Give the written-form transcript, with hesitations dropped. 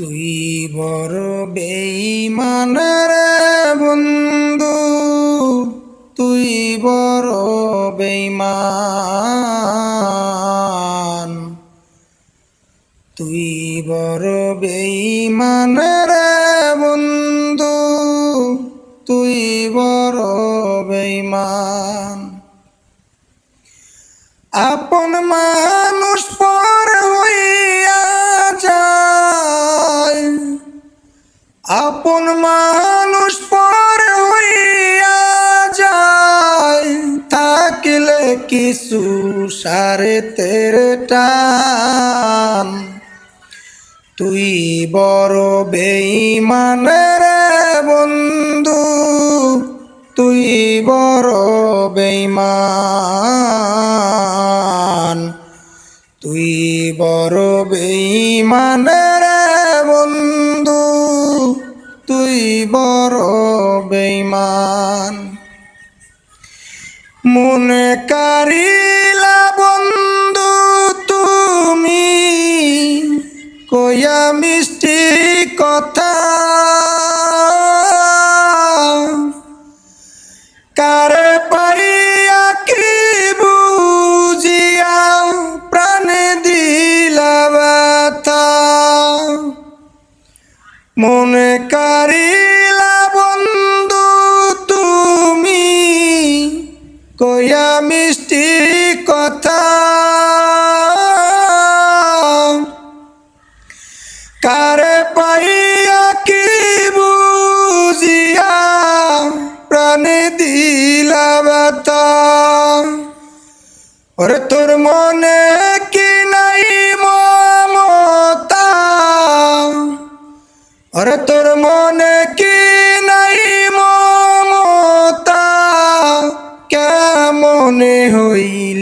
তুই বড় বেঈমান রে বন্ধু, তুই বড় বেঈমান। তুই বড় বেঈমান রে বন্ধু, তুই বড় বেঈমান। আপন মানুষ পর হইয়া যায়, আপন মানুষ পর হইয়া যায়, থাকলে কিছু সারে তেরে টান। তুই বড় বেঈমান রে বন্ধু, তুই বড় বেঈমান। তুই বড় বেঈমান রে বন্ধু, তুই বড় বেঈমান। মনে কারিলা বন্ধু তুমি কইয়া মিষ্টি কথা, কারে পাইয়া কি বুঝিয়া প্রাণে দিলা ব্যথা। মনে কারিলা বন্ধু তুমি কইয়া মিষ্টি কথা, কারে পাইয়া কি বুঝিয়া প্রাণে দিলা ব্যথা। ওরে তোর মনে কি নাই মমতা, ওরে তোর মনে কি নাই মমতা, কেমনে হইল